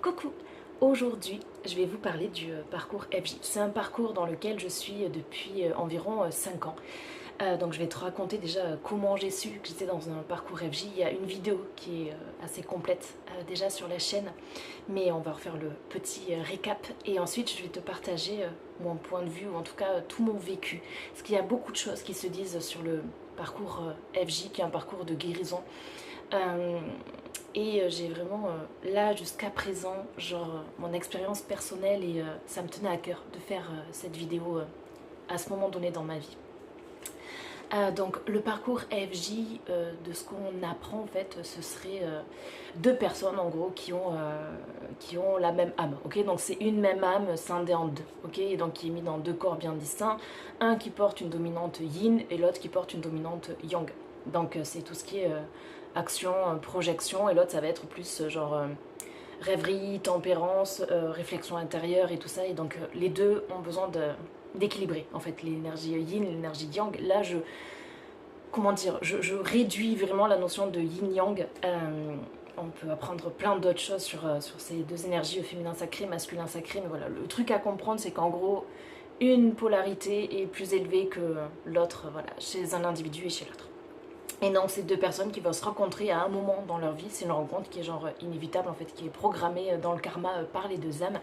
Coucou! Aujourd'hui, je vais vous parler du parcours FJ. C'est un parcours dans lequel je suis depuis environ 5 ans. Donc je vais te raconter déjà comment j'ai su que j'étais dans un parcours FJ. Il y a une vidéo qui est assez complète déjà sur la chaîne, mais on va refaire le petit récap. Et ensuite, je vais te partager mon point de vue, ou en tout cas tout mon vécu. Parce qu'il y a beaucoup de choses qui se disent sur le parcours FJ, qui est un parcours de guérison. J'ai vraiment, là jusqu'à présent, genre mon expérience personnelle et ça me tenait à cœur de faire cette vidéo à ce moment donné dans ma vie. Donc le parcours FJ, de ce qu'on apprend en fait, ce serait deux personnes en gros qui ont la même âme, ok. Donc c'est une même âme scindée en deux, ok, et donc qui est mise dans deux corps bien distincts, un qui porte une dominante yin et l'autre qui porte une dominante yang. Donc c'est tout ce qui est action, projection, et l'autre ça va être plus genre rêverie, tempérance, réflexion intérieure et tout ça. Et donc les deux ont besoin d'équilibrer en fait l'énergie yin et l'énergie yang. Là comment dire, je réduis vraiment la notion de yin-yang. On peut apprendre plein d'autres choses sur ces deux énergies, féminin sacré, masculin sacré, mais voilà, le truc à comprendre c'est qu'en gros une polarité est plus élevée que l'autre, voilà, chez un individu et chez l'autre. Et donc c'est deux personnes qui vont se rencontrer à un moment dans leur vie. C'est une rencontre qui est genre inévitable en fait, qui est programmée dans le karma par les deux âmes.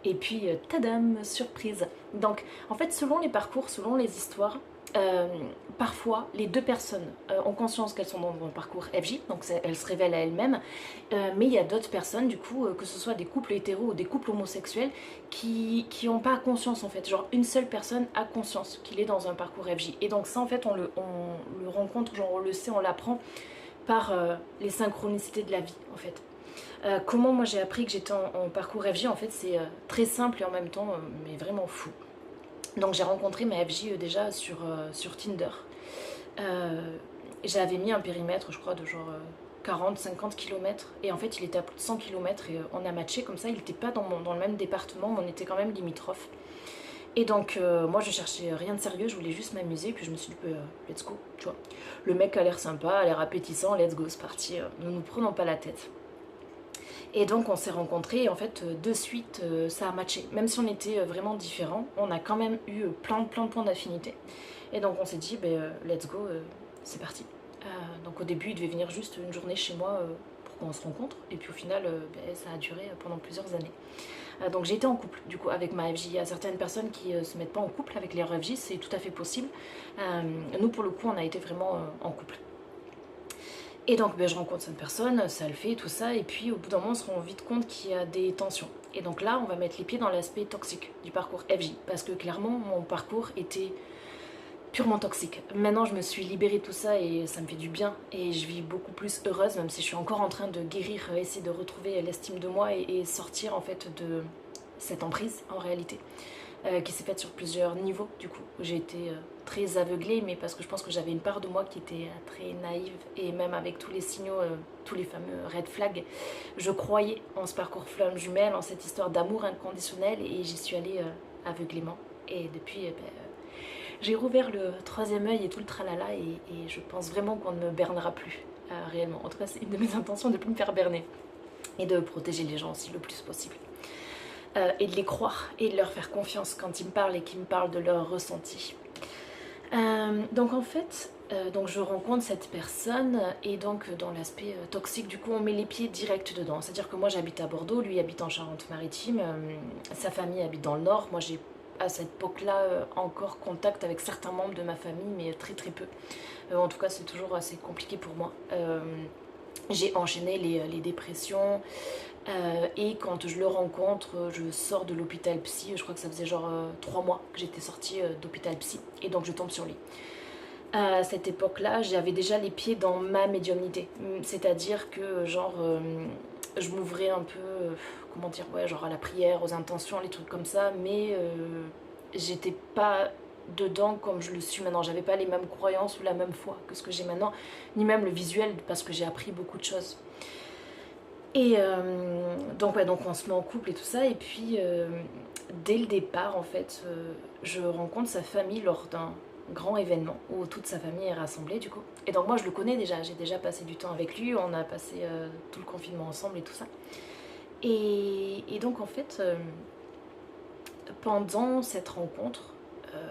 Et puis tadam, surprise. Donc en fait selon les parcours, selon les histoires, parfois les deux personnes ont conscience qu'elles sont dans un parcours FJ, donc elles se révèlent à elles-mêmes, mais il y a d'autres personnes du coup, que ce soit des couples hétéros ou des couples homosexuels, qui n'ont pas conscience en fait, genre une seule personne a conscience qu'il est dans un parcours FJ. Et donc ça en fait on le rencontre, genre on le sait, on l'apprend par les synchronicités de la vie en fait. Comment moi j'ai appris que j'étais en parcours FJ, en fait c'est très simple et en même temps mais vraiment fou. Donc j'ai rencontré ma FJ déjà sur Tinder. J'avais mis un périmètre, je crois, de genre 40-50 km. Et en fait, il était à plus de 100 km et on a matché comme ça. Il n'était pas dans le même département, mais on était quand même limitrophes. Et donc, moi, je cherchais rien de sérieux, je voulais juste m'amuser. Puis je me suis dit, let's go, tu vois. Le mec a l'air sympa, a l'air appétissant, let's go, c'est parti. Ne nous prenons pas la tête. Et donc on s'est rencontrés et en fait de suite ça a matché. Même si on était vraiment différents, on a quand même eu plein de points d'affinité. Et donc on s'est dit let's go, c'est parti. Donc au début il devait venir juste une journée chez moi pour qu'on se rencontre. Et puis au final ça a duré pendant plusieurs années. Donc j'ai été en couple du coup avec ma FJ. Il y a certaines personnes qui se mettent pas en couple avec leur FJ, c'est tout à fait possible. Nous pour le coup on a été vraiment en couple. Et donc je rencontre cette personne, ça le fait, tout ça, et puis au bout d'un moment on se rend vite compte qu'il y a des tensions. Et donc là on va mettre les pieds dans l'aspect toxique du parcours FJ, parce que clairement mon parcours était purement toxique. Maintenant je me suis libérée de tout ça et ça me fait du bien, et je vis beaucoup plus heureuse, même si je suis encore en train de guérir, essayer de retrouver l'estime de moi et sortir en fait de cette emprise en réalité. Qui s'est faite sur plusieurs niveaux du coup. J'ai été très aveuglée, mais parce que je pense que j'avais une part de moi qui était très naïve, et même avec tous les signaux, tous les fameux red flags, je croyais en ce parcours flamme jumelle, en cette histoire d'amour inconditionnel, et j'y suis allée aveuglément. Et depuis, j'ai rouvert le troisième œil et tout le tralala, et je pense vraiment qu'on ne me bernera plus, réellement. En tout cas, c'est une de mes intentions, de ne plus me faire berner, et de protéger les gens aussi le plus possible. Et de les croire et de leur faire confiance quand ils me parlent et qu'ils me parlent de leur ressenti. Donc en fait, donc je rencontre cette personne, et donc dans l'aspect toxique du coup on met les pieds direct dedans. C'est à dire que moi j'habite à Bordeaux, lui habite en Charente-Maritime, sa famille habite dans le Nord. Moi j'ai à cette époque là encore contact avec certains membres de ma famille, mais très très peu. En tout cas c'est toujours assez compliqué pour moi. J'ai enchaîné les dépressions, et quand je le rencontre, je sors de l'hôpital psy. Je crois que ça faisait genre 3 mois que j'étais sortie d'hôpital psy, et donc je tombe sur lui. À cette époque-là, j'avais déjà les pieds dans ma médiumnité, c'est-à-dire que genre je m'ouvrais un peu, comment dire, ouais, genre à la prière, aux intentions, les trucs comme ça, mais j'étais pas dedans comme je le suis maintenant. J'avais pas les mêmes croyances ou la même foi que ce que j'ai maintenant, ni même le visuel, parce que j'ai appris beaucoup de choses. Et donc on se met en couple et tout ça, et puis dès le départ en fait, je rencontre sa famille lors d'un grand événement où toute sa famille est rassemblée du coup. Et donc moi je le connais déjà, j'ai déjà passé du temps avec lui, on a passé tout le confinement ensemble et tout ça. Et donc en fait, pendant cette rencontre,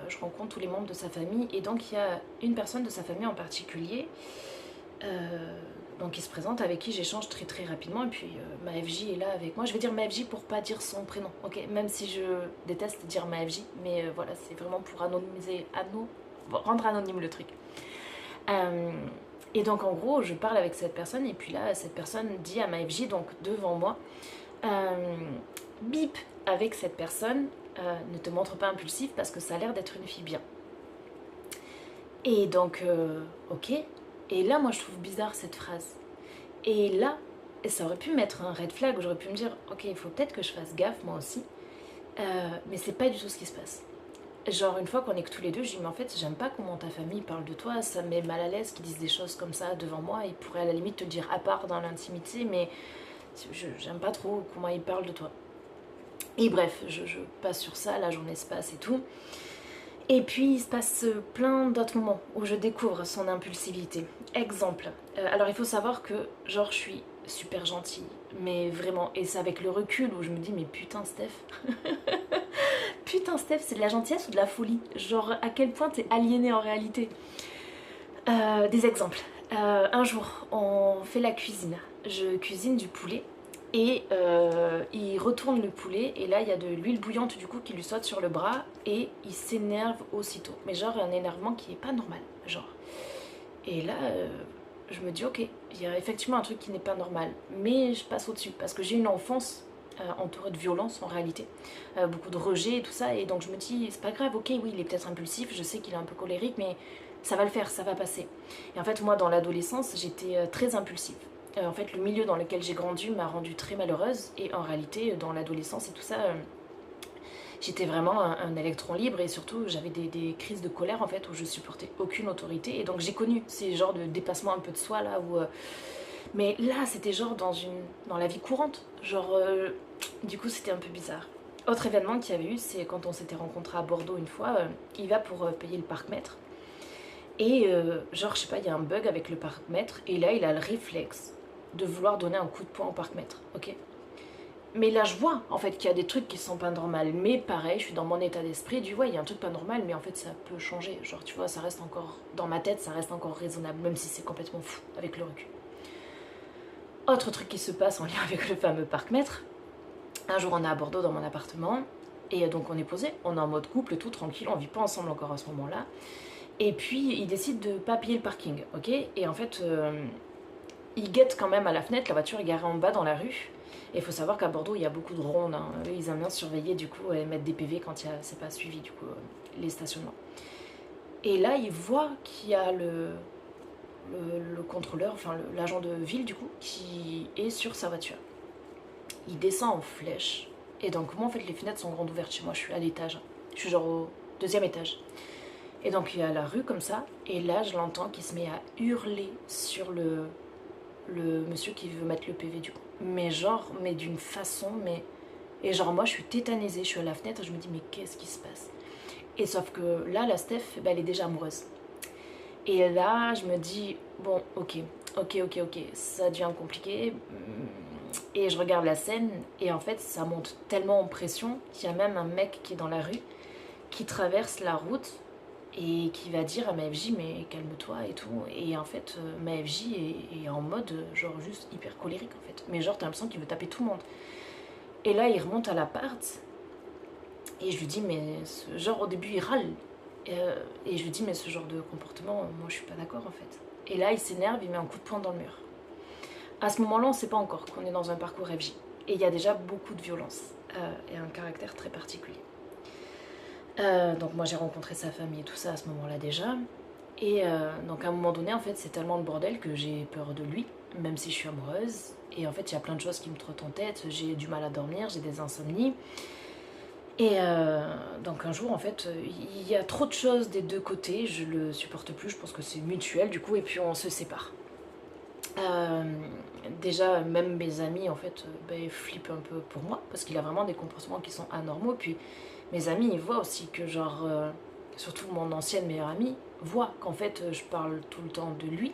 je rencontre tous les membres de sa famille et donc il y a une personne de sa famille en particulier donc qui se présente, avec qui j'échange très très rapidement, et puis ma FJ est là avec moi. Je vais dire ma FJ pour pas dire son prénom, ok, même si je déteste dire ma FJ, mais voilà, c'est vraiment pour anonymiser, rendre anonyme le truc. Euh, et donc en gros, je parle avec cette personne, et puis là, cette personne dit à ma FJ, donc devant moi, bip avec cette personne, ne te montre pas impulsif parce que ça a l'air d'être une fille bien. Et donc, ok. Et là, moi, je trouve bizarre cette phrase. Et là, ça aurait pu mettre un red flag où j'aurais pu me dire, ok, il faut peut-être que je fasse gaffe, moi aussi. Mais c'est pas du tout ce qui se passe. Genre, une fois qu'on est que tous les deux, je dis, mais en fait, j'aime pas comment ta famille parle de toi, ça me met mal à l'aise qu'ils disent des choses comme ça devant moi. Ils pourraient à la limite te le dire à part dans l'intimité, mais j'aime pas trop comment ils parlent de toi. Et bref, je passe sur ça, la journée se passe et tout. Et puis il se passe plein d'autres moments où je découvre son impulsivité. Exemple, alors il faut savoir que genre je suis super gentille, mais vraiment, et c'est avec le recul où je me dis mais putain Steph, putain Steph, c'est de la gentillesse ou de la folie? Genre à quel point t'es aliénée en réalité? Des exemples. Un jour, on fait la cuisine. Je cuisine du poulet et il retourne le poulet et là il y a de l'huile bouillante du coup qui lui saute sur le bras et il s'énerve aussitôt. Mais genre un énervement qui est pas normal. Genre. Et là je me dis ok, il y a effectivement un truc qui n'est pas normal. Mais je passe au-dessus parce que j'ai une enfance entourée de violence en réalité. Beaucoup de rejet et tout ça. Et donc je me dis c'est pas grave, ok oui il est peut-être impulsif, je sais qu'il est un peu colérique mais ça va le faire, ça va passer. Et en fait, moi, dans l'adolescence, j'étais très impulsive. En fait, le milieu dans lequel j'ai grandi m'a rendue très malheureuse. Et en réalité, dans l'adolescence et tout ça, j'étais vraiment un électron libre. Et surtout, j'avais des crises de colère, en fait, où je supportais aucune autorité. Et donc, j'ai connu ces genres de dépassement un peu de soi, là, où... mais là, c'était genre dans la vie courante. Genre, du coup, c'était un peu bizarre. Autre événement qu'il y avait eu, c'est quand on s'était rencontrés à Bordeaux une fois, il va pour payer le parc-mètre. Et genre, je sais pas, il y a un bug avec le parc-mètre, et là, il a le réflexe de vouloir donner un coup de poing au parc-mètre, ok? Mais là, je vois, en fait, qu'il y a des trucs qui sont pas normaux. Mais pareil, je suis dans mon état d'esprit, du ouais, il y a un truc pas normal, mais en fait, ça peut changer. Genre, tu vois, ça reste encore, dans ma tête, ça reste encore raisonnable, même si c'est complètement fou, avec le recul. Autre truc qui se passe en lien avec le fameux parc-mètre. Un jour, on est à Bordeaux dans mon appartement, et donc on est posé, on est en mode couple, tout tranquille, on vit pas ensemble encore à ce moment-là. Et puis, il décide de pas payer le parking, ok? Et en fait, il guette quand même à la fenêtre, la voiture est garée en bas dans la rue. Et il faut savoir qu'à Bordeaux, il y a beaucoup de rondes. Hein. Eux, ils aiment bien surveiller, du coup, et mettre des PV quand c'est pas suivi, du coup, les stationnements. Et là, il voit qu'il y a le contrôleur, enfin l'agent de ville, du coup, qui est sur sa voiture. Il descend en flèche. Et donc, moi, en fait, les fenêtres sont grandes ouvertes chez moi. Je suis à l'étage. Je suis genre au deuxième étage. Et donc il y a la rue comme ça, et là je l'entends qui se met à hurler sur le monsieur qui veut mettre le PV du coup. Mais genre, mais d'une façon, mais... Et genre moi je suis tétanisée, je suis à la fenêtre et je me dis mais qu'est-ce qui se passe? Et sauf que là, la Steph, bah, elle est déjà amoureuse. Et là je me dis, bon ok, ça devient compliqué. Et je regarde la scène, et en fait ça monte tellement en pression qu'il y a même un mec qui est dans la rue, qui traverse la route et qui va dire à ma FJ mais calme-toi et tout. Et en fait ma FJ est en mode genre juste hyper colérique en fait, mais genre t'as l'impression qu'il veut taper tout le monde. Et là il remonte à l'appart et je lui dis mais genre au début il râle et je lui dis mais ce genre de comportement moi je suis pas d'accord en fait. Et là il s'énerve, il met un coup de poing dans le mur. À ce moment là on sait pas encore qu'on est dans un parcours FJ et il y a déjà beaucoup de violence et un caractère très particulier. Donc moi j'ai rencontré sa famille et tout ça à ce moment-là déjà. Et donc à un moment donné en fait c'est tellement le bordel que j'ai peur de lui, même si je suis amoureuse. Et en fait il y a plein de choses qui me trottent en tête, j'ai du mal à dormir, j'ai des insomnies. Et donc un jour en fait il y a trop de choses des deux côtés, je le supporte plus, je pense que c'est mutuel du coup et puis on se sépare. Déjà même mes amis en fait flippent un peu pour moi parce qu'il a vraiment des comportements qui sont anormaux. Puis mes amis ils voient aussi que genre surtout mon ancienne meilleure amie voit qu'en fait je parle tout le temps de lui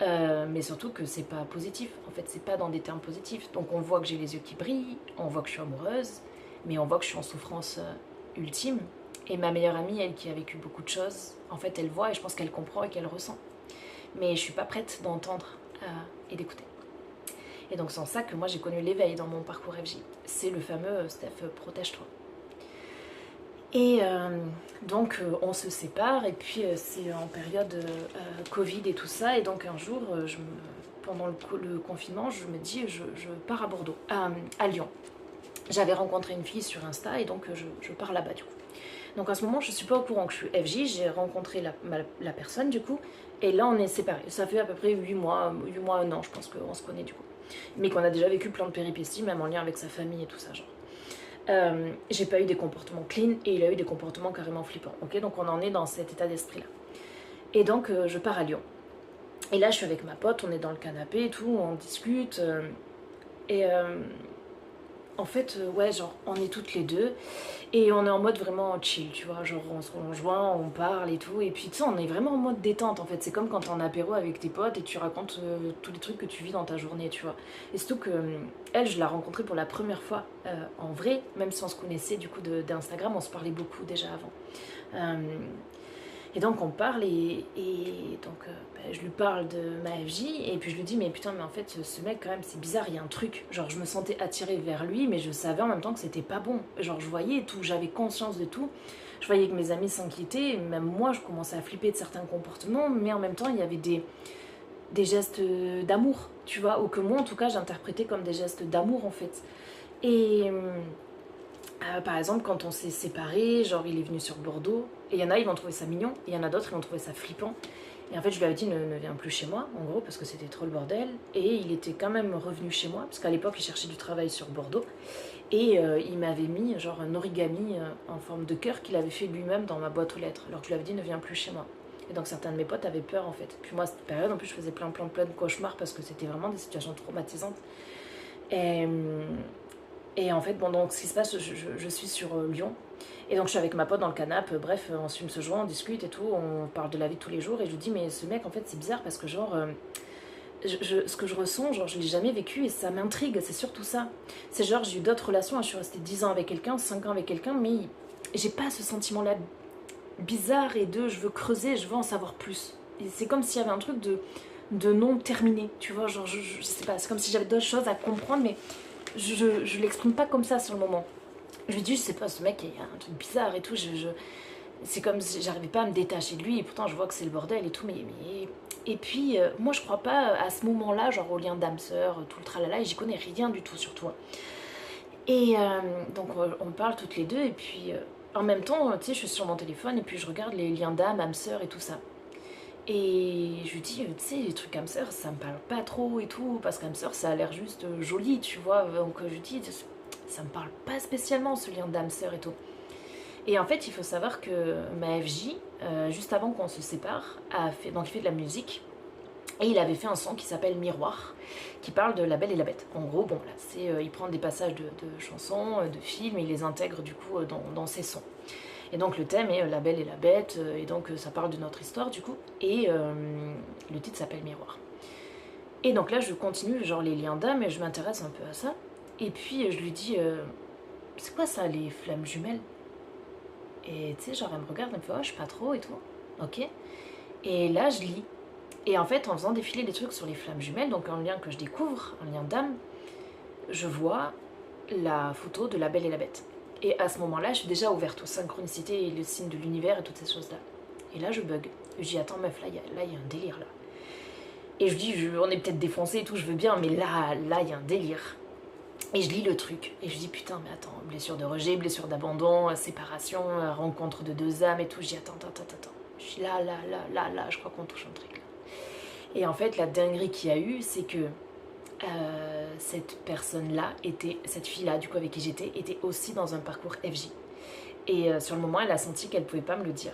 Mais surtout que c'est pas positif, en fait c'est pas dans des termes positifs. Donc on voit que j'ai les yeux qui brillent, on voit que je suis amoureuse, mais on voit que je suis en souffrance ultime. Et ma meilleure amie, elle qui a vécu beaucoup de choses, en fait elle voit et je pense qu'elle comprend et qu'elle ressent. Mais je suis pas prête d'entendre et d'écouter. Et donc c'est en ça que moi j'ai connu l'éveil dans mon parcours FJ. C'est le fameux Steph, protège-toi. Et donc on se sépare et puis c'est en période Covid et tout ça. Et donc un jour, pendant le confinement, je me dis je pars à Bordeaux, à Lyon. J'avais rencontré une fille sur Insta et donc je pars là-bas du coup. Donc à ce moment je suis pas au courant que je suis FJ, j'ai rencontré la personne du coup. Et là on est séparés. Ça fait à peu près 8 mois, 1 an je pense qu'on se connaît du coup. Mais qu'on a déjà vécu plein de péripéties, même en lien avec sa famille et tout ça genre. J'ai pas eu des comportements clean et il a eu des comportements carrément flippants. Ok, donc on en est dans cet état d'esprit là. Et donc je pars à Lyon. Et là je suis avec ma pote, on est dans le canapé et tout, on discute. Et en fait, ouais, genre on est toutes les deux et on est en mode vraiment chill, tu vois. Genre on se rejoint, on parle et tout. Et puis tu sais, on est vraiment en mode détente en fait. C'est comme quand t'es en apéro avec tes potes et tu racontes tous les trucs que tu vis dans ta journée, tu vois. Et surtout que elle, je l'ai rencontrée pour la première fois en vrai, même si on se connaissait du coup d'Instagram, on se parlait beaucoup déjà avant. Et donc on parle et donc je lui parle de ma FJ et puis je lui dis mais putain mais en fait ce mec quand même c'est bizarre, il y a un truc. Genre je me sentais attirée vers lui mais je savais en même temps que c'était pas bon. Genre je voyais tout, j'avais conscience de tout. Je voyais que mes amis s'inquiétaient, même moi je commençais à flipper de certains comportements mais en même temps il y avait des gestes d'amour, tu vois, ou que moi en tout cas j'interprétais comme des gestes d'amour en fait. Et par exemple, quand on s'est séparés, genre il est venu sur Bordeaux, et il y en a, ils vont trouver ça mignon, et il y en a d'autres, ils vont trouver ça flippant. Et en fait, je lui avais dit ne viens plus chez moi, en gros, parce que c'était trop le bordel. Et il était quand même revenu chez moi, parce qu'à l'époque, il cherchait du travail sur Bordeaux. Et il m'avait mis genre un origami en forme de cœur qu'il avait fait lui-même dans ma boîte aux lettres, alors que je lui avais dit ne viens plus chez moi. Et donc certains de mes potes avaient peur en fait. Puis moi, à cette période, en plus, je faisais plein de cauchemars parce que c'était vraiment des situations traumatisantes. Et, et en fait, bon, donc ce qui se passe, je suis sur Lyon. Et donc je suis avec ma pote dans le canapé, bref, on fume ce joint, on discute et tout, on parle de la vie de tous les jours. Et je lui dis, mais ce mec, en fait, c'est bizarre parce que genre, ce que je ressens, genre, je l'ai jamais vécu et ça m'intrigue, c'est surtout ça. C'est genre, j'ai eu d'autres relations, je suis restée 10 ans avec quelqu'un, 5 ans avec quelqu'un, mais j'ai pas ce sentiment-là bizarre et je veux creuser, je veux en savoir plus. Et c'est comme s'il y avait un truc de non terminé, tu vois, genre, je sais pas, c'est comme si j'avais d'autres choses à comprendre, mais je l'exprime pas comme ça sur le moment. Je lui dis, je sais pas, ce mec, il y a un truc bizarre et tout, c'est comme si j'arrivais pas à me détacher de lui, et pourtant je vois que c'est le bordel et tout, mais... Et puis, moi je crois pas à ce moment-là, genre au lien d'âme-sœur, tout le tralala, et j'y connais rien du tout sur toi. Et donc on parle toutes les deux, et puis en même temps, tu sais, je suis sur mon téléphone, et puis je regarde les liens d'âme, âme-sœur et tout ça. Et je lui dis, tu sais, les trucs âme sœur, ça me parle pas trop et tout, parce qu'âme sœur, ça a l'air juste joli, tu vois. Donc je lui dis, ça me parle pas spécialement ce lien d'âme sœur et tout. Et en fait, il faut savoir que ma FJ, juste avant qu'on se sépare, donc il fait de la musique. Et il avait fait un son qui s'appelle Miroir, qui parle de La Belle et la Bête. En gros, bon, là, il prend des passages de chansons, de films, et il les intègre du coup dans ses sons. Et donc le thème est La Belle et la Bête, et donc ça parle de notre histoire du coup, et le titre s'appelle Miroir. Et donc là je continue genre les liens d'âme et je m'intéresse un peu à ça, et puis je lui dis c'est quoi ça les flammes jumelles? Et tu sais genre elle me regarde, elle me fait oh je sais pas trop et tout, ok. Et là je lis, et en fait en faisant défiler des trucs sur les flammes jumelles, donc un lien que je découvre, un lien d'âme, je vois la photo de La Belle et la Bête. Et à ce moment-là, je suis déjà ouverte aux synchronicités et le signe de l'univers et toutes ces choses-là. Et là, je bug. Je dis, attends meuf, là, il y a un délire, là. Et je dis, on est peut-être défoncé et tout, je veux bien, mais là, il y a un délire. Et je lis le truc. Et je dis, putain, mais attends, blessure de rejet, blessure d'abandon, séparation, rencontre de deux âmes et tout. Je dis, attends. Je suis là, je crois qu'on touche un truc, là. Et en fait, la dinguerie qu'il y a eu, c'est que cette personne-là cette fille-là, du coup, avec qui j'étais, était aussi dans un parcours FJ. Et sur le moment, elle a senti qu'elle pouvait pas me le dire.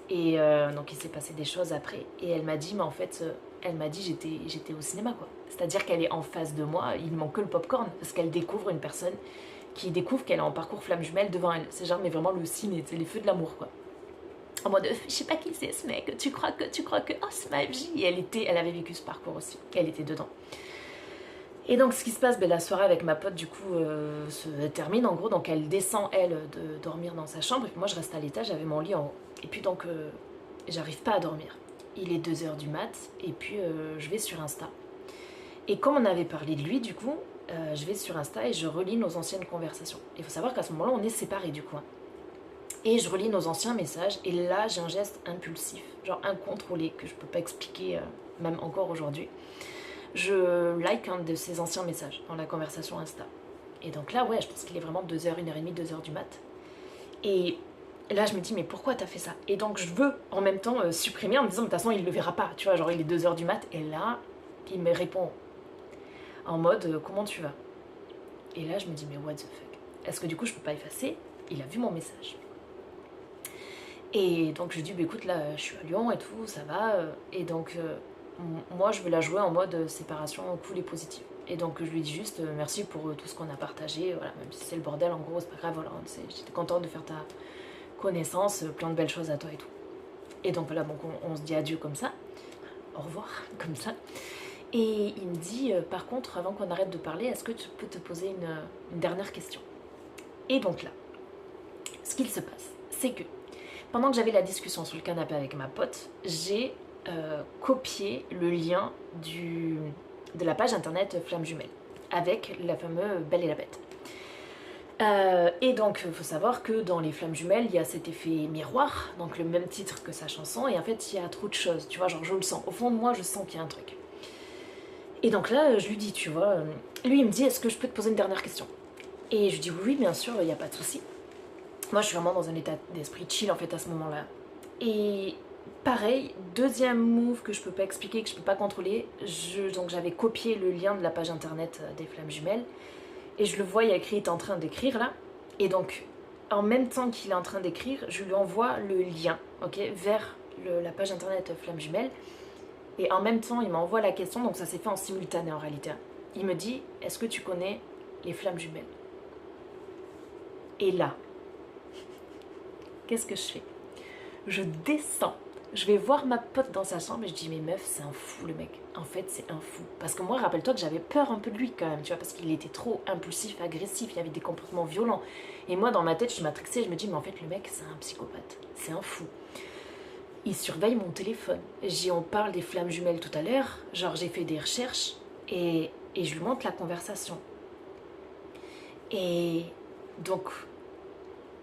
Et donc, il s'est passé des choses après. Et elle m'a dit, mais en fait, j'étais au cinéma, quoi. C'est-à-dire qu'elle est en face de moi, il manque que le popcorn, parce qu'elle découvre une personne qui découvre qu'elle est en parcours flamme jumelle devant elle. C'est genre, mais vraiment le ciné, c'est les feux de l'amour, quoi. en mode je sais pas qui c'est ce mec, tu crois que oh c'est ma vie. Et elle avait vécu ce parcours aussi, elle était dedans. Et donc ce qui se passe, la soirée avec ma pote du coup se termine en gros, donc elle descend elle de dormir dans sa chambre, et puis moi je reste à l'étage, j'avais mon lit en haut, et puis donc j'arrive pas à dormir. Il est 2h du mat, et puis je vais sur Insta. Et comme on avait parlé de lui du coup, je vais sur Insta et je relis nos anciennes conversations. Il faut savoir qu'à ce moment-là on est séparés du coup. Et je relis nos anciens messages, et là j'ai un geste impulsif, genre incontrôlé, que je peux pas expliquer même encore aujourd'hui. Je like un de ses anciens messages dans la conversation Insta. Et donc là, ouais, je pense qu'il est vraiment 2h, 1h30, 2h du mat. Et là, je me dis, mais pourquoi t'as fait ça? Et donc, je veux en même temps supprimer en me disant, de toute façon, il le verra pas. Tu vois, genre, il est 2h du mat. Et là, il me répond en mode, comment tu vas? Et là, je me dis, mais what the fuck? Est-ce que du coup, je peux pas effacer? Il a vu mon message. Et donc, je lui dis, écoute, là, je suis à Lyon et tout, ça va. Et donc, moi, je veux la jouer en mode séparation cool et positive. Et donc, je lui dis juste merci pour tout ce qu'on a partagé. Voilà, même si c'est le bordel, en gros, c'est pas grave. Voilà, j'étais contente de faire ta connaissance, plein de belles choses à toi et tout. Et donc, voilà, donc on se dit adieu comme ça. Au revoir, comme ça. Et il me dit, par contre, avant qu'on arrête de parler, est-ce que tu peux te poser une dernière question? Et donc là, ce qu'il se passe, c'est que pendant que j'avais la discussion sur le canapé avec ma pote, j'ai copié le lien de la page internet Flamme Jumelle avec la fameuse Belle et la Bête. Et donc il faut savoir que dans les Flammes Jumelles il y a cet effet miroir, donc le même titre que sa chanson, et en fait il y a trop de choses, tu vois, genre je le sens, au fond de moi je sens qu'il y a un truc. Et donc là je lui dis, tu vois, lui il me dit est-ce que je peux te poser une dernière question? Et je lui dis oui bien sûr, il n'y a pas de souci. Moi je suis vraiment dans un état d'esprit chill en fait à ce moment là. Et pareil, deuxième move que je peux pas expliquer, que je peux pas contrôler, donc j'avais copié le lien de la page internet des Flammes Jumelles, et je le vois, il y a écrit, il est en train d'écrire là, et donc en même temps qu'il est en train d'écrire, je lui envoie le lien, ok, vers la page internet Flammes Jumelles, et en même temps il m'envoie la question, donc ça s'est fait en simultané en réalité. Il me dit, est-ce que tu connais les Flammes Jumelles? Et là, qu'est-ce que je fais? Je descends, je vais voir ma pote dans sa chambre et je dis mais meuf c'est un fou le mec, en fait c'est un fou. Parce que moi rappelle-toi que j'avais peur un peu de lui quand même, tu vois, parce qu'il était trop impulsif, agressif, il y avait des comportements violents. Et moi dans ma tête je suis matrixée, je me dis mais en fait le mec c'est un psychopathe, c'est un fou. Il surveille mon téléphone, on parle des Flammes Jumelles tout à l'heure, genre j'ai fait des recherches et je lui montre la conversation. Et donc...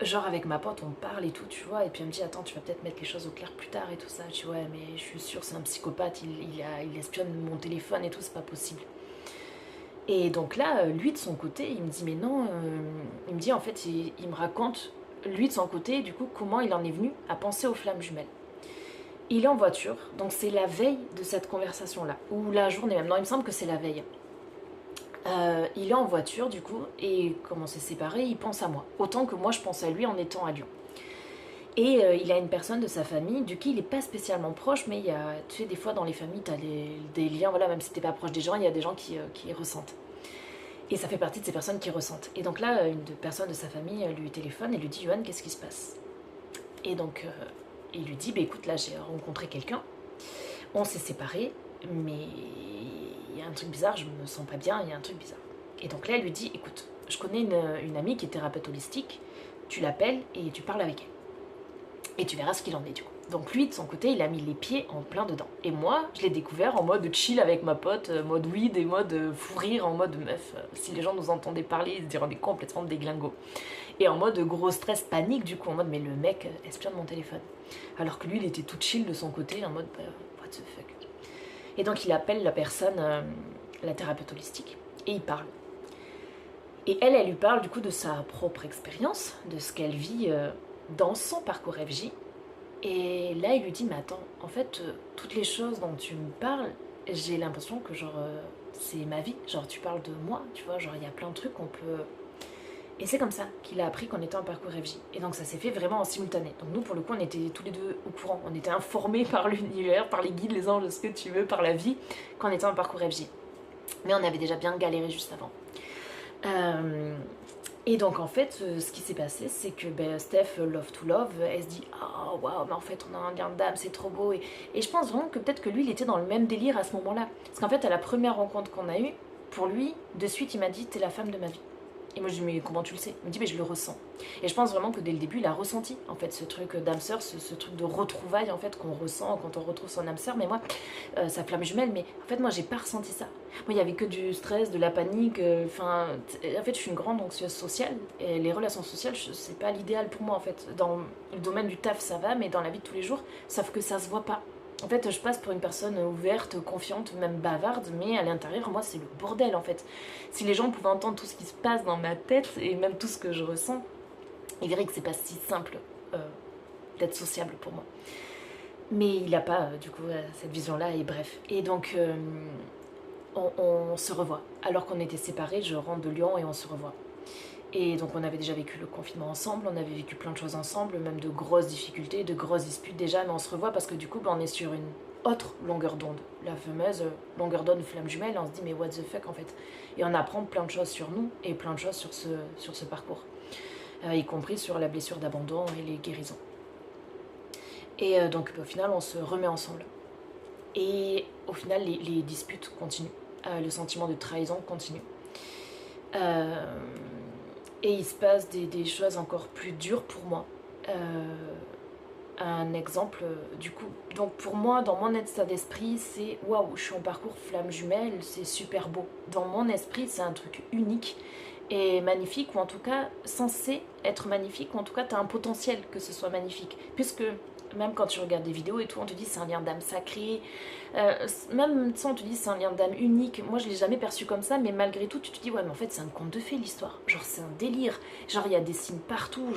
genre avec ma pote on parle et tout, tu vois, et puis elle me dit attends tu vas peut-être mettre les choses au clair plus tard et tout ça, tu vois, mais je suis sûre c'est un psychopathe, il espionne mon téléphone et tout, c'est pas possible. Et donc là lui de son côté il me dit mais non, il me dit en fait il me raconte lui de son côté du coup comment il en est venu à penser aux Flammes Jumelles. Il est en voiture, donc c'est la veille de cette conversation là, ou la journée même, non il me semble que c'est la veille. Il est en voiture du coup, et comme on s'est séparés, il pense à moi. Autant que moi je pense à lui en étant à Lyon. Et il a une personne de sa famille, du coup il n'est pas spécialement proche, mais il y a, tu sais, des fois dans les familles, tu as des liens, voilà, même si t'es pas proche des gens, il y a des gens qui ressentent. Et ça fait partie de ces personnes qui ressentent. Et donc là, une personne de sa famille lui téléphone et lui dit, Yoann, qu'est-ce qui se passe? Et donc il lui dit, bah écoute, là j'ai rencontré quelqu'un, on s'est séparés, mais il y a un truc bizarre, je me sens pas bien, il y a un truc bizarre. Et donc là, elle lui dit, écoute, je connais une amie qui est thérapeute holistique, tu l'appelles et tu parles avec elle. Et tu verras ce qu'il en est du coup. Donc lui, de son côté, il a mis les pieds en plein dedans. Et moi, je l'ai découvert en mode chill avec ma pote, mode weed et mode fou rire, en mode meuf, si les gens nous entendaient parler, ils se diraient on est complètement des glingos. Et en mode gros stress, panique du coup, en mode mais le mec espionne mon téléphone. Alors que lui, il était tout chill de son côté, en mode what the fuck. Et donc il appelle la personne, la thérapeute holistique, et il parle. Et elle lui parle du coup de sa propre expérience, de ce qu'elle vit dans son parcours FJ. Et là il lui dit mais attends, en fait toutes les choses dont tu me parles, j'ai l'impression que genre c'est ma vie, genre tu parles de moi, tu vois, genre il y a plein de trucs qu'on peut... Et c'est comme ça qu'il a appris qu'on était en parcours FJ. Et donc ça s'est fait vraiment en simultané. Donc nous pour le coup on était tous les deux au courant, on était informés par l'univers, par les guides, les anges, ce que tu veux, par la vie, qu'on était en parcours FJ. Mais on avait déjà bien galéré juste avant. Et donc en fait, ce qui s'est passé, c'est que Steph, Love to Love, elle se dit ah waouh, mais en fait on a un lien d'âme, c'est trop beau. Et je pense vraiment que peut-être que lui, il était dans le même délire à ce moment-là. Parce qu'en fait, à la première rencontre qu'on a eue, pour lui, de suite, il m'a dit t'es la femme de ma vie. Et moi je lui dis mais comment tu le sais? Il me dit mais je le ressens. Et je pense vraiment que dès le début il a ressenti en fait ce truc d'âme sœur, ce truc de retrouvailles en fait qu'on ressent quand on retrouve son âme sœur. Mais moi, sa flamme jumelle, mais en fait moi j'ai pas ressenti ça. Moi il y avait que du stress, de la panique, enfin en fait je suis une grande anxieuse sociale et les relations sociales c'est pas l'idéal pour moi en fait. Dans le domaine du taf ça va mais dans la vie de tous les jours, sauf que ça se voit pas. En fait, je passe pour une personne ouverte, confiante, même bavarde, mais à l'intérieur, moi, c'est le bordel, en fait. Si les gens pouvaient entendre tout ce qui se passe dans ma tête, et même tout ce que je ressens, ils verraient que c'est pas si simple euh, d'être sociable pour moi. Mais il n'a pas, du coup, cette vision-là, et bref. Et donc, on se revoit. Alors qu'on était séparés, je rentre de Lyon et on se revoit. Et donc on avait déjà vécu le confinement ensemble, on avait vécu plein de choses ensemble, même de grosses difficultés, de grosses disputes déjà, mais on se revoit parce que du coup on est sur une autre longueur d'onde, la fameuse longueur d'onde flamme jumelle, on se dit mais what the fuck en fait. Et on apprend plein de choses sur nous et plein de choses sur ce parcours, y compris sur la blessure d'abandon et les guérisons. Et donc au final on se remet ensemble. Et au final les disputes continuent, le sentiment de trahison continue. Et il se passe des choses encore plus dures pour moi. Un exemple, du coup, donc pour moi, dans mon état d'esprit, c'est waouh, je suis en parcours flamme jumelle, c'est super beau. Dans mon esprit, c'est un truc unique et magnifique, ou en tout cas censé être magnifique, ou en tout cas, tu as un potentiel que ce soit magnifique. Puisque même quand tu regardes des vidéos et tout, on te dit c'est un lien d'âme sacré. Même ça, on te dit c'est un lien d'âme unique. Moi, je l'ai jamais perçu comme ça, mais malgré tout, tu te dis ouais, mais en fait, c'est un conte de fées l'histoire. Genre, c'est un délire. Genre, il y a des signes partout.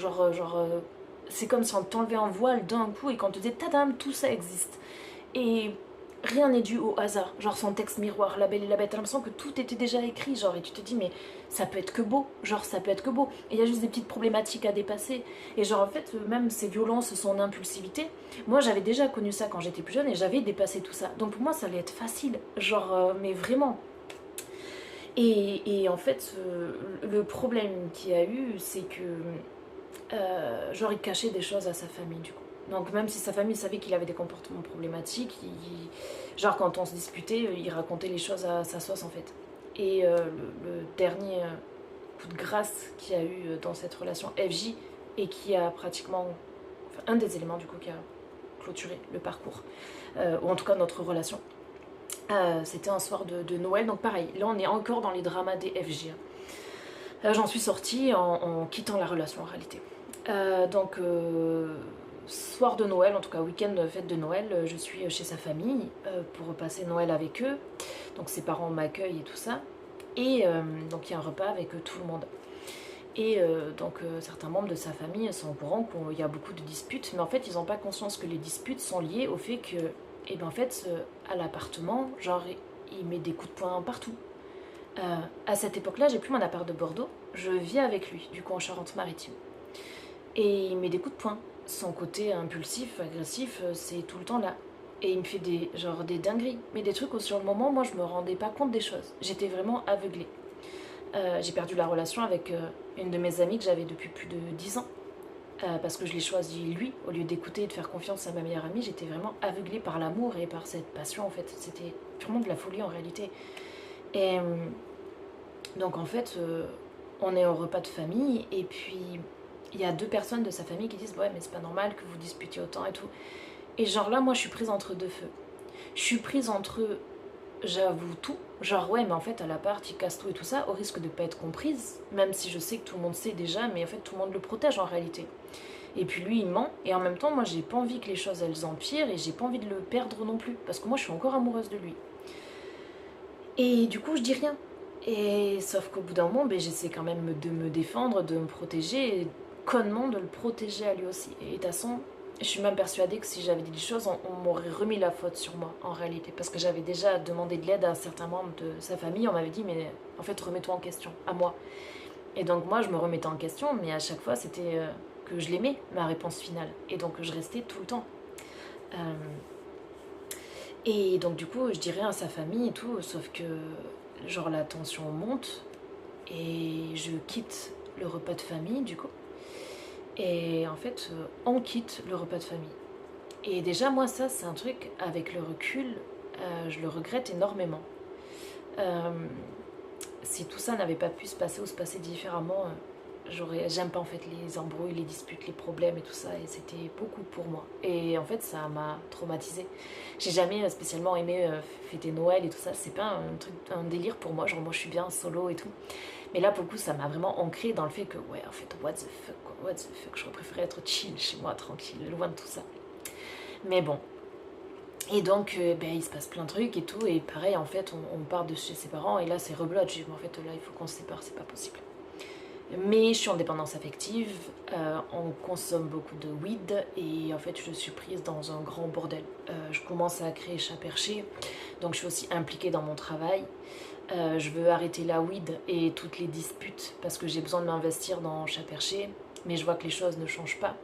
C'est comme si on t'enlevait un voile d'un coup et qu'on te disait tadam, tout ça existe. Et rien n'est dû au hasard. Genre, son texte miroir, La Belle et la Bête, t'as l'impression que tout était déjà écrit. Genre, et tu te dis mais ça peut être que beau. Genre, ça peut être que beau. Et il y a juste des petites problématiques à dépasser. Et genre, en fait, même ses violences, son impulsivité, moi, j'avais déjà connu ça quand j'étais plus jeune et j'avais dépassé tout ça. Donc, pour moi, ça allait être facile. Genre, mais vraiment. Et en fait, le problème qu'il y a eu, c'est que genre il cachait des choses à sa famille du coup. Donc même si sa famille savait qu'il avait des comportements problématiques, genre quand on se disputait, il racontait les choses à sa sauce en fait. Et le dernier coup de grâce qu'il y a eu dans cette relation FJ et qui a pratiquement, enfin, un des éléments du coup qui a clôturé le parcours, ou en tout cas notre relation, c'était un soir de Noël. Donc pareil, là on est encore dans les dramas des FJ. J'en suis sortie en quittant la relation en réalité. Donc, soir de Noël, en tout cas week-end fête de Noël, je suis chez sa famille pour passer Noël avec eux. Donc ses parents m'accueillent et tout ça. Et donc il y a un repas avec tout le monde. Et donc certains membres de sa famille sont au courant qu'il y a beaucoup de disputes, mais en fait ils n'ont pas conscience que les disputes sont liées au fait que, et ben en fait, à l'appartement, genre il met des coups de poing partout. À cette époque-là, j'ai plus mon appart de Bordeaux, je vis avec lui, du coup en Charente-Maritime. Et il met des coups de poing. Son côté impulsif, agressif, c'est tout le temps là. Et il me fait des dingueries. Mais des trucs où sur le moment, moi, je me rendais pas compte des choses. J'étais vraiment aveuglée. J'ai perdu la relation avec une de mes amies que j'avais depuis plus de 10 ans. Parce que je l'ai choisi lui, au lieu d'écouter et de faire confiance à ma meilleure amie. J'étais vraiment aveuglée par l'amour et par cette passion, en fait. C'était purement de la folie, en réalité. Et donc, en fait, on est au repas de famille. Et puis il y a deux personnes de sa famille qui disent ouais mais c'est pas normal que vous disputiez autant et tout. Et genre là moi je suis prise entre deux feux. Je suis prise entre j'avoue tout, genre ouais mais en fait à l'appart il casse tout et tout ça, au risque de pas être comprise, même si je sais que tout le monde sait déjà, mais en fait tout le monde le protège en réalité. Et puis lui il ment, et en même temps moi j'ai pas envie que les choses elles empirent et j'ai pas envie de le perdre non plus, parce que moi je suis encore amoureuse de lui. Et du coup je dis rien. Et sauf qu'au bout d'un moment, j'essaie quand même de me défendre, de me protéger, et connement de le protéger à lui aussi. Et de toute façon, je suis même persuadée que si j'avais dit des choses, on m'aurait remis la faute sur moi, en réalité. Parce que j'avais déjà demandé de l'aide à un certain membre de sa famille, on m'avait dit, mais en fait, remets-toi en question, à moi. Et donc moi, je me remettais en question, mais à chaque fois, c'était que je l'aimais, ma réponse finale. Et donc, je restais tout le temps. Et donc, du coup, je dis rien à sa famille et tout, sauf que, genre, la tension monte, et je quitte le repas de famille du coup. Et en fait, on quitte le repas de famille. Et déjà, moi, ça, c'est un truc, avec le recul, je le regrette énormément. Euh, si tout ça n'avait pas pu se passer ou se passer différemment, j'aime pas en fait les embrouilles, les disputes, les problèmes et tout ça, et c'était beaucoup pour moi. Et en fait, ça m'a traumatisée. J'ai jamais spécialement aimé fêter Noël et tout ça, c'est pas un truc, un délire pour moi, genre moi je suis bien solo et tout. Mais là, pour le coup, ça m'a vraiment ancré dans le fait que, ouais, en fait, what the fuck, quoi, what the fuck, j'aurais préféré être chill chez moi, tranquille, loin de tout ça. Mais bon. Et donc, il se passe plein de trucs et tout, et pareil, en fait, on part de chez ses parents, et là, c'est rebelote. Je dis, en fait, là, il faut qu'on se sépare, c'est pas possible. Mais je suis en dépendance affective, on consomme beaucoup de weed, et en fait, je suis prise dans un grand bordel. Je commence à créer Chat Perché, donc je suis aussi impliquée dans mon travail. Je veux arrêter la weed et toutes les disputes parce que j'ai besoin de m'investir dans Chat Perché, mais je vois que les choses ne changent pas.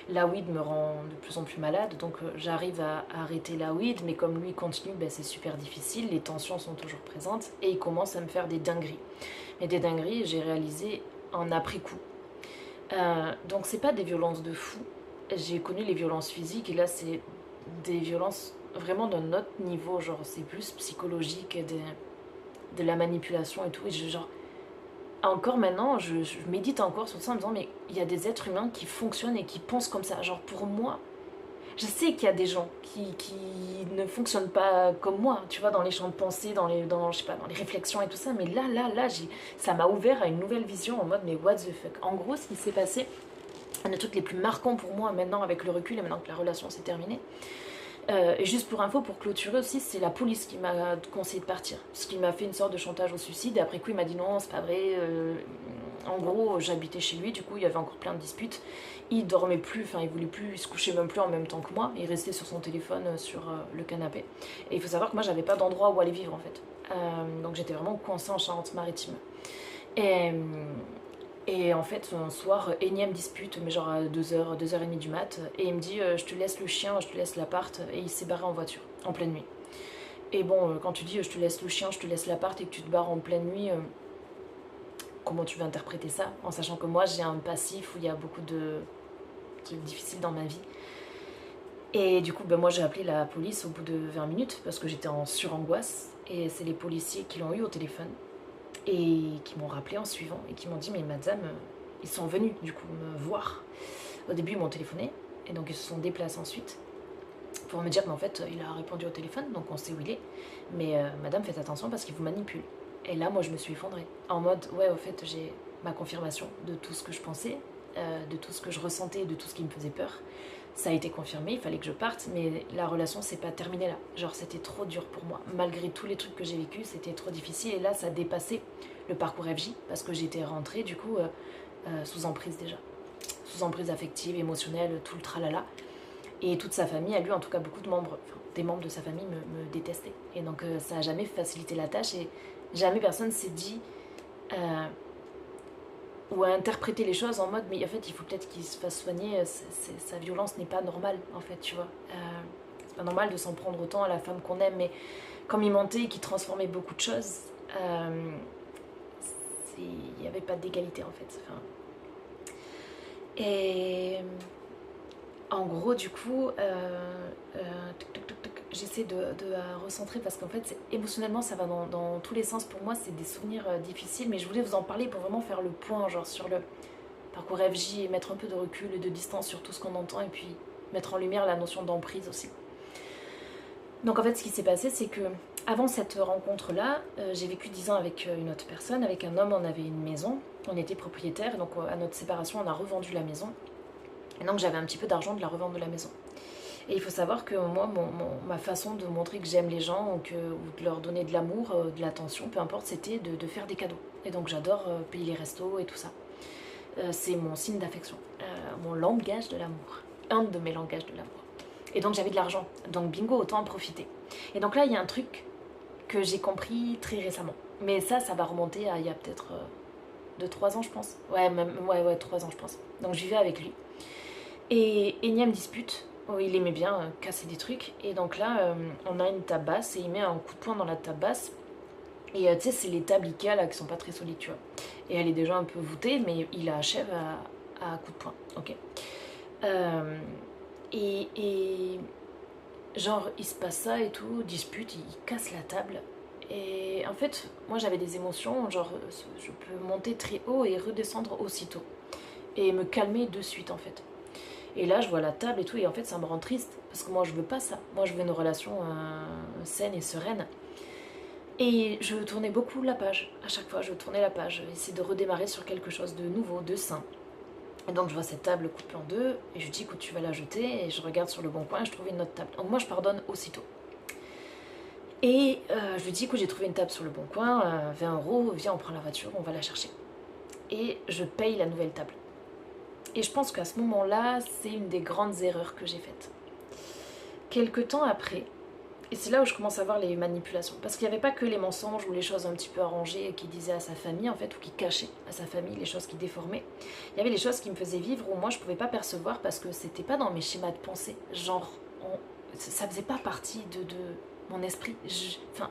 La weed me rend de plus en plus malade, donc j'arrive à arrêter la weed, mais comme lui continue, c'est super difficile, les tensions sont toujours présentes, et il commence à me faire des dingueries. Mais des dingueries, j'ai réalisé en après-coup. Donc c'est pas des violences de fou, j'ai connu les violences physiques, et là c'est des violences vraiment d'un autre niveau, genre c'est plus psychologique, de la manipulation et tout, et genre encore maintenant, je médite encore sur ça en me disant, mais il y a des êtres humains qui fonctionnent et qui pensent comme ça. Genre pour moi, je sais qu'il y a des gens qui ne fonctionnent pas comme moi, tu vois, dans les champs de pensée, je sais pas, dans les réflexions et tout ça, mais là, ça m'a ouvert à une nouvelle vision en mode, mais what the fuck. En gros, ce qui s'est passé, un des trucs les plus marquants pour moi maintenant avec le recul et maintenant que la relation s'est terminée, et juste pour info, pour clôturer aussi, c'est la police qui m'a conseillé de partir. Parce qu'il m'a fait une sorte de chantage au suicide. Et après coup, il m'a dit non, c'est pas vrai. En gros, j'habitais chez lui, du coup, il y avait encore plein de disputes. Il dormait plus, enfin, il voulait plus, il se couchait même plus en même temps que moi. Il restait sur son téléphone, sur le canapé. Et il faut savoir que moi, j'avais pas d'endroit où aller vivre en fait. Donc j'étais vraiment coincée en Charente-Maritime. Et, et en fait, un soir, énième dispute, mais genre à 2h, 2h30 du mat, et il me dit je te laisse le chien, je te laisse l'appart, et il s'est barré en voiture, en pleine nuit. Et bon, quand tu dis je te laisse le chien, je te laisse l'appart, et que tu te barres en pleine nuit, comment tu veux interpréter ça? En sachant que moi, j'ai un passif où il y a beaucoup de trucs difficiles dans ma vie. Et du coup, moi, j'ai appelé la police au bout de 20 minutes, parce que j'étais en surangoisse, et c'est les policiers qui l'ont eu au téléphone et qui m'ont rappelé en suivant et qui m'ont dit mais madame, ils sont venus du coup me voir. Au début ils m'ont téléphoné et donc ils se sont déplacés ensuite pour me dire mais en fait il a répondu au téléphone donc on sait où il est, mais madame faites attention parce qu'il vous manipule. Et là moi je me suis effondrée en mode ouais au fait j'ai ma confirmation de tout ce que je pensais, de tout ce que je ressentais, de tout ce qui me faisait peur. Ça a été confirmé, il fallait que je parte, mais la relation s'est pas terminée là. Genre c'était trop dur pour moi. Malgré tous les trucs que j'ai vécu, c'était trop difficile. Et là, ça dépassait le parcours FJ, parce que j'étais rentrée du coup sous emprise déjà. Sous emprise affective, émotionnelle, tout le tralala. Et toute sa famille, à lui en tout cas beaucoup de membres, enfin, des membres de sa famille me détestaient. Et donc ça a jamais facilité la tâche et jamais personne s'est dit... ou à interpréter les choses en mode mais en fait il faut peut-être qu'il se fasse soigner, sa violence n'est pas normale en fait, tu vois. C'est pas normal de s'en prendre autant à la femme qu'on aime, mais comme il mentait et qu'il transformait beaucoup de choses, il n'y avait pas d'égalité en fait. Enfin, et en gros du coup j'essaie de recentrer parce qu'en fait émotionnellement ça va dans tous les sens. Pour moi c'est des souvenirs difficiles, mais je voulais vous en parler pour vraiment faire le point genre sur le parcours FJ et mettre un peu de recul et de distance sur tout ce qu'on entend, et puis mettre en lumière la notion d'emprise aussi. Donc en fait ce qui s'est passé c'est que avant cette rencontre là, j'ai vécu 10 ans avec une autre personne, avec un homme. On avait une maison, on était propriétaires, donc à notre séparation on a revendu la maison, et donc j'avais un petit peu d'argent de la revente de la maison. Et il faut savoir que moi, ma façon de montrer que j'aime les gens ou de leur donner de l'amour, de l'attention, peu importe, c'était de faire des cadeaux. Et donc j'adore payer les restos et tout ça. C'est mon signe d'affection, mon langage de l'amour, un de mes langages de l'amour. Et donc j'avais de l'argent, donc bingo, autant en profiter. Et donc là, il y a un truc que j'ai compris très récemment. Mais ça va remonter à il y a peut-être 2-3 ans, je pense. Ouais, 3 ans, je pense. Donc je vivais avec lui. Et énième dispute. Oh, il aimait bien casser des trucs. Et donc là, on a une tabasse et il met un coup de poing dans la tabasse. Et tu sais, c'est les tables Ikea là qui sont pas très solides, tu vois. Et elle est déjà un peu voûtée, mais il achève à coups de poing. Ok. Euh, et genre, il se passe ça et tout, dispute, il casse la table. Et en fait, moi j'avais des émotions, genre je peux monter très haut et redescendre aussitôt. Et me calmer de suite en fait. Et là, je vois la table et tout, et en fait, ça me rend triste. Parce que moi, je veux pas ça. Moi, je veux une relation saine et sereine. Et je tournais beaucoup la page. À chaque fois, je tournais la page. Essayer de redémarrer sur quelque chose de nouveau, de sain. Et donc, je vois cette table coupée en deux. Et je dis, écoute, tu vas la jeter. Et je regarde sur le bon coin et je trouve une autre table. Donc, moi, je pardonne aussitôt. Et je lui dis, écoute, j'ai trouvé une table sur le bon coin. 20 €, viens, on prend la voiture, on va la chercher. Et je paye la nouvelle table. Et je pense qu'à ce moment-là, c'est une des grandes erreurs que j'ai faites. Quelque temps après, et c'est là où je commence à voir les manipulations. Parce qu'il n'y avait pas que les mensonges ou les choses un petit peu arrangées qu'il disait à sa famille, en fait, ou qu'il cachait à sa famille, les choses qu'il déformait. Il y avait les choses qui me faisaient vivre où moi je ne pouvais pas percevoir parce que c'était pas dans mes schémas de pensée. Genre, ça faisait pas partie de mon esprit. Enfin.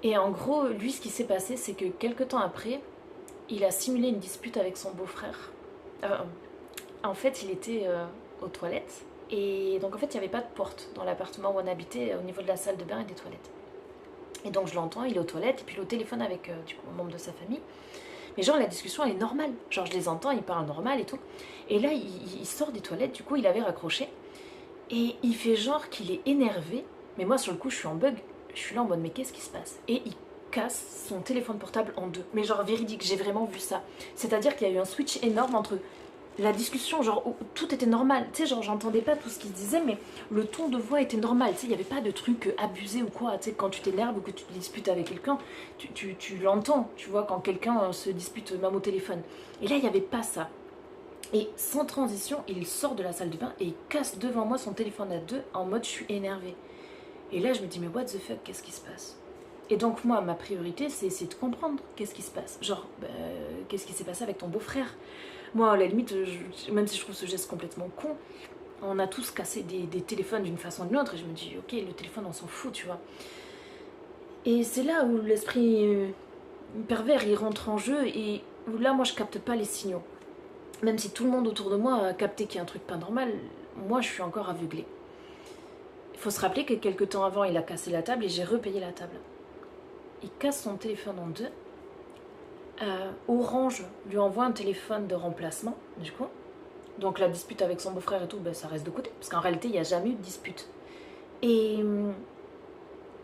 Et en gros, lui, ce qui s'est passé, c'est que quelque temps après, il a simulé une dispute avec son beau-frère. En fait, il était aux toilettes. Et donc en fait, il n'y avait pas de porte dans l'appartement où on habitait au niveau de la salle de bain et des toilettes. Et donc je l'entends, il est aux toilettes, et puis il est au téléphone avec du coup, un membre de sa famille. Mais genre la discussion elle est normale. Genre je les entends, ils parlent normal et tout. Et là, il sort des toilettes, du coup il avait raccroché. Et il fait genre qu'il est énervé. Mais moi sur le coup, je suis en bug. Je suis là en mode mais qu'est-ce qui se passe? Et il casse son téléphone portable en deux. Mais genre véridique, j'ai vraiment vu ça. C'est-à-dire qu'il y a eu un switch énorme entre la discussion, genre, où tout était normal. Tu sais, genre, j'entendais pas tout ce qu'il disait, mais le ton de voix était normal. Tu sais, il n'y avait pas de truc abusé ou quoi. Tu sais, quand tu t'énerves ou que tu te disputes avec quelqu'un, tu l'entends, tu vois, quand quelqu'un se dispute même au téléphone. Et là, il n'y avait pas ça. Et sans transition, il sort de la salle de bain et il casse devant moi son téléphone à deux en mode je suis énervée. Et là, je me dis, mais what the fuck, qu'est-ce qui se passe? Et donc, moi, ma priorité, c'est essayer de comprendre qu'est-ce qui se passe. Genre, qu'est-ce qui s'est passé avec ton beau-frère? Moi, à la limite, même si je trouve ce geste complètement con, on a tous cassé des téléphones d'une façon ou d'une autre. Et je me dis, ok, le téléphone, on s'en fout, tu vois. Et c'est là où l'esprit pervers, il rentre en jeu et où là, moi, je capte pas les signaux. Même si tout le monde autour de moi a capté qu'il y a un truc pas normal, moi, je suis encore aveuglée. Il faut se rappeler que quelques temps avant, il a cassé la table et j'ai repayé la table. Il casse son téléphone en deux. Orange lui envoie un téléphone de remplacement, du coup. Donc la dispute avec son beau-frère et tout, ben, ça reste de côté. Parce qu'en réalité, il n'y a jamais eu de dispute. Et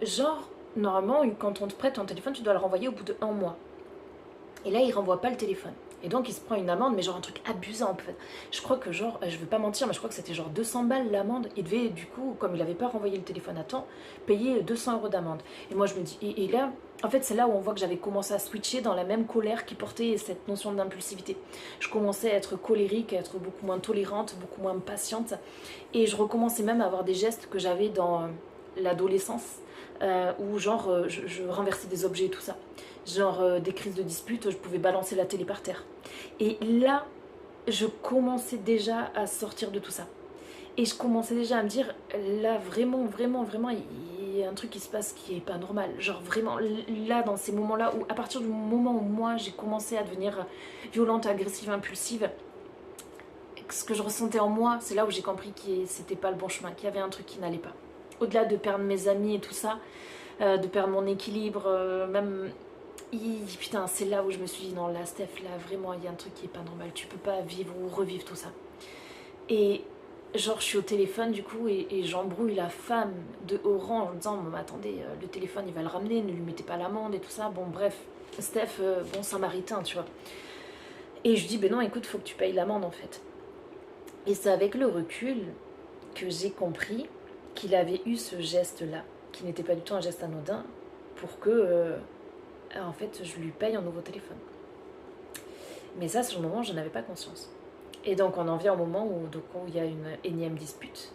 genre, normalement, quand on te prête ton téléphone, tu dois le renvoyer au bout de 1 mois. Et là, il renvoie pas le téléphone. Et donc, il se prend une amende, mais genre un truc abusant en fait. Je crois que genre, je veux pas mentir, mais je crois que c'était genre 200 balles l'amende. Il devait, du coup, comme il n'avait pas renvoyé le téléphone à temps, payer 200 € d'amende. Et moi, je me dis, et là, en fait, c'est là où on voit que j'avais commencé à switcher dans la même colère qui portait cette notion d'impulsivité. Je commençais à être colérique, à être beaucoup moins tolérante, beaucoup moins patiente. Et je recommençais même à avoir des gestes que j'avais dans l'adolescence, où genre, je renversais des objets et tout ça. Genre des crises de dispute, je pouvais balancer la télé par terre. Et là, je commençais déjà à sortir de tout ça. Et je commençais déjà à me dire, là, vraiment, vraiment, vraiment, il y a un truc qui se passe qui est pas normal. Genre vraiment, là, dans ces moments-là, où à partir du moment où moi, j'ai commencé à devenir violente, agressive, impulsive, ce que je ressentais en moi, c'est là où j'ai compris que c'était pas le bon chemin, qu'il y avait un truc qui n'allait pas. Au-delà de perdre mes amis et tout ça, de perdre mon équilibre, même... Putain, c'est là où je me suis dit, non, là, Steph, là, vraiment, il y a un truc qui est pas normal. Tu peux pas vivre ou revivre tout ça. Et genre, je suis au téléphone, du coup, et j'embrouille la femme de Orange en disant, attendez, le téléphone, il va le ramener, ne lui mettez pas l'amende et tout ça. Bon, bref, Steph, bon samaritain, tu vois. Et je dis, ben non, écoute, faut que tu payes l'amende, en fait. Et c'est avec le recul que j'ai compris qu'il avait eu ce geste-là, qui n'était pas du tout un geste anodin, pour que... en fait, je lui paye un nouveau téléphone. Mais ça, sur le moment, je n'avais pas conscience. Et donc, on en vient au moment où il y a une énième dispute.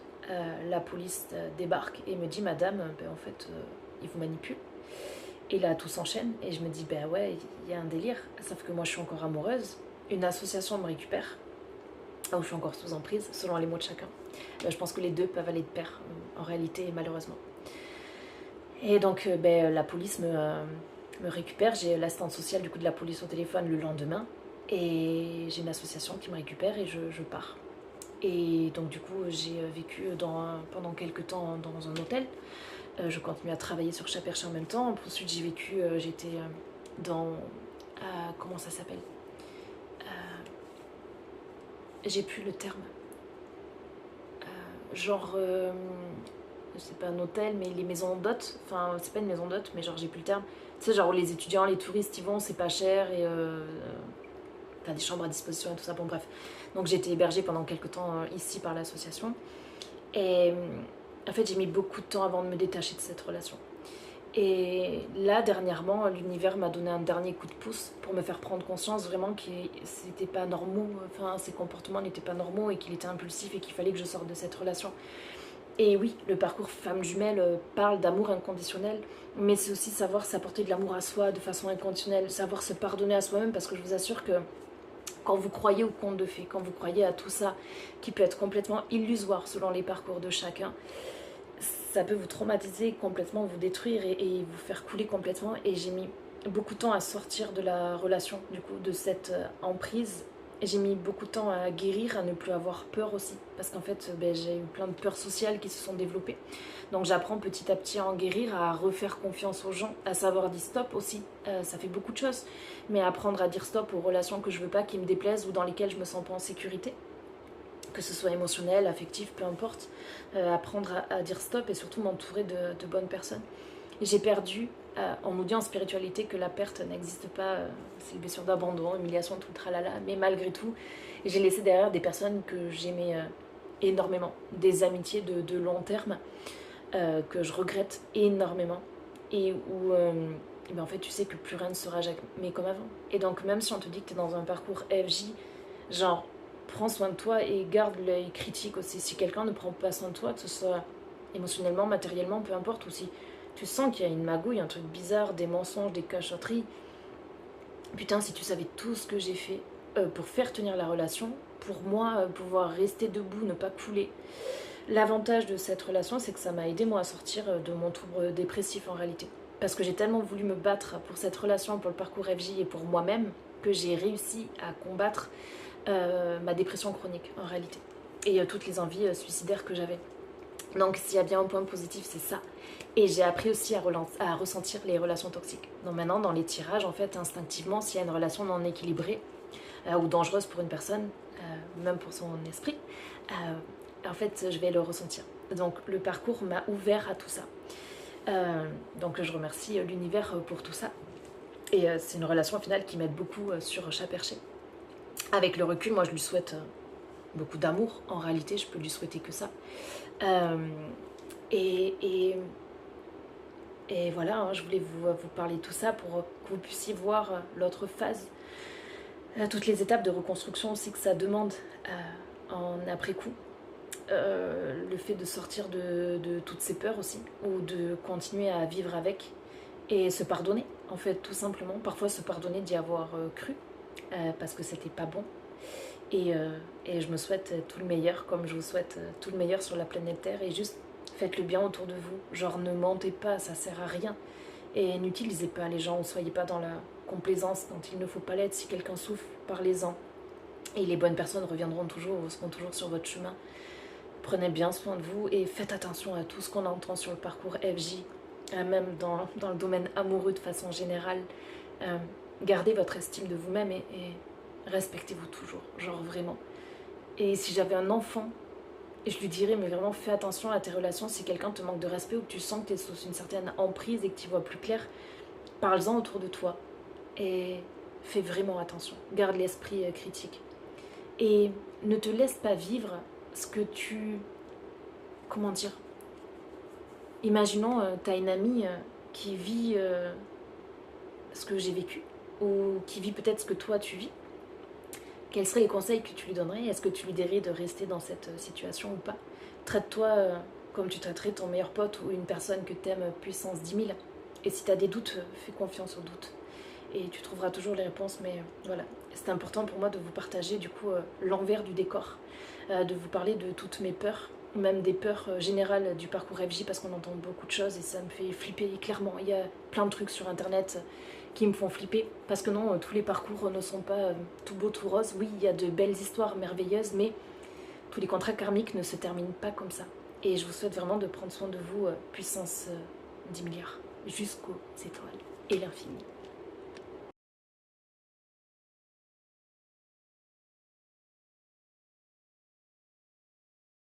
La police débarque et me dit, madame, ben, en fait, il vous manipule. Et là, tout s'enchaîne. Et je me dis, ben ouais, il y a un délire. Sauf que moi, je suis encore amoureuse. Une association me récupère. Où je suis encore sous emprise, selon les mots de chacun. Je pense que les deux peuvent aller de pair, en réalité, malheureusement. Et donc, la police me récupère. J'ai l'assistante sociale du coup de la police au téléphone le lendemain. Et j'ai une association qui me récupère et je pars. Et donc du coup j'ai vécu pendant quelques temps dans un hôtel. Je continue à travailler sur Chat-Perché en même temps. Ensuite j'ai vécu, j'étais dans... comment ça s'appelle, j'ai plus le terme. Genre... c'est pas un hôtel, mais les maisons d'hôtes. Enfin, c'est pas une maison d'hôtes, mais genre j'ai plus le terme. Tu sais, genre où les étudiants, les touristes y vont, c'est pas cher et... t'as des chambres à disposition et tout ça, bon bref. Donc j'ai été hébergée pendant quelques temps ici par l'association. Et en fait j'ai mis beaucoup de temps avant de me détacher de cette relation. Et là dernièrement l'univers m'a donné un dernier coup de pouce pour me faire prendre conscience vraiment que c'était pas normaux, enfin ses comportements n'étaient pas normaux et qu'il était impulsif et qu'il fallait que je sorte de cette relation. Et oui, le parcours femme jumelle parle d'amour inconditionnel, mais c'est aussi savoir s'apporter de l'amour à soi de façon inconditionnelle, savoir se pardonner à soi-même, parce que je vous assure que quand vous croyez au conte de fées, quand vous croyez à tout ça, qui peut être complètement illusoire selon les parcours de chacun, ça peut vous traumatiser, complètement vous détruire et vous faire couler complètement. Et j'ai mis beaucoup de temps à sortir de la relation, du coup, de cette emprise. J'ai mis beaucoup de temps à guérir, à ne plus avoir peur aussi, parce qu'en fait, j'ai eu plein de peurs sociales qui se sont développées. Donc j'apprends petit à petit à en guérir, à refaire confiance aux gens, à savoir dire stop aussi. Ça fait beaucoup de choses, mais apprendre à dire stop aux relations que je veux pas, qui me déplaisent ou dans lesquelles je me sens pas en sécurité, que ce soit émotionnel, affectif, peu importe. Apprendre à dire stop et surtout m'entourer de bonnes personnes. J'ai perdu, on nous dit en spiritualité que la perte n'existe pas, c'est les blessures d'abandon, humiliation, tout le tralala, mais malgré tout, j'ai laissé derrière des personnes que j'aimais énormément, des amitiés de long terme que je regrette énormément et où en fait tu sais que plus rien ne sera jamais comme avant. Et donc même si on te dit que tu es dans un parcours FJ, genre prends soin de toi et garde l'œil critique aussi. Si quelqu'un ne prend pas soin de toi, que ce soit émotionnellement, matériellement, peu importe, ou si tu sens qu'il y a une magouille, un truc bizarre, des mensonges, des cachotteries, putain, si tu savais tout ce que j'ai fait pour faire tenir la relation, pour moi pouvoir rester debout, ne pas couler. L'avantage de cette relation, c'est que ça m'a aidé moi à sortir de mon trouble dépressif en réalité. Parce que j'ai tellement voulu me battre pour cette relation, pour le parcours FJ et pour moi-même, que j'ai réussi à combattre ma dépression chronique en réalité. Et toutes les envies suicidaires que j'avais. Donc s'il y a bien un point positif, c'est ça. Et j'ai appris aussi à ressentir les relations toxiques. Donc maintenant, dans les tirages, en fait, instinctivement, s'il y a une relation non équilibrée ou dangereuse pour une personne, même pour son esprit, en fait, je vais le ressentir. Donc le parcours m'a ouvert à tout ça. Donc je remercie l'univers pour tout ça. Et c'est une relation au final qui m'aide beaucoup sur Chat-Perché. Avec le recul, moi je lui souhaite beaucoup d'amour. En réalité, je peux lui souhaiter que ça. Et voilà, hein, je voulais vous parler de tout ça pour que vous puissiez voir l'autre phase. Toutes les étapes de reconstruction aussi que ça demande en après-coup. Le fait de sortir de toutes ces peurs aussi, ou de continuer à vivre avec et se pardonner, en fait, tout simplement. Parfois se pardonner d'y avoir cru, parce que c'était pas bon. Et je me souhaite tout le meilleur, comme je vous souhaite tout le meilleur sur la planète Terre. Et juste faites le bien autour de vous. Genre ne mentez pas, ça sert à rien. Et n'utilisez pas les gens, ne soyez pas dans la complaisance quand il ne faut pas l'être. Si quelqu'un souffre, parlez-en. Et les bonnes personnes reviendront toujours, ou seront toujours sur votre chemin. Prenez bien soin de vous et faites attention à tout ce qu'on entend sur le parcours FJ, même dans le domaine amoureux de façon générale. Gardez votre estime de vous-même et respectez-vous toujours, genre vraiment. Et si j'avais un enfant, je lui dirais, mais vraiment fais attention à tes relations. Si quelqu'un te manque de respect ou que tu sens que tu es sous une certaine emprise et que tu vois plus clair, parle-en autour de toi et fais vraiment attention. Garde l'esprit critique. Et ne te laisse pas vivre ce que tu... Comment dire? Imaginons, tu as une amie qui vit ce que j'ai vécu, ou qui vit peut-être ce que toi tu vis. Quels seraient les conseils que tu lui donnerais? Est-ce que tu lui dirais de rester dans cette situation ou pas? Traite-toi comme tu traiterais ton meilleur pote ou une personne que tu aimes puissance 10 000. Et si tu as des doutes, fais confiance aux doutes. Et tu trouveras toujours les réponses, mais voilà. C'est important pour moi de vous partager du coup l'envers du décor, de vous parler de toutes mes peurs, même des peurs générales du parcours FJ parce qu'on entend beaucoup de choses et ça me fait flipper clairement. Il y a plein de trucs sur internet qui me font flipper parce que non, tous les parcours ne sont pas tout beau, tout rose. Oui, il y a de belles histoires merveilleuses, mais tous les contrats karmiques ne se terminent pas comme ça. Et je vous souhaite vraiment de prendre soin de vous, puissance 10 milliards, jusqu'aux étoiles et l'infini.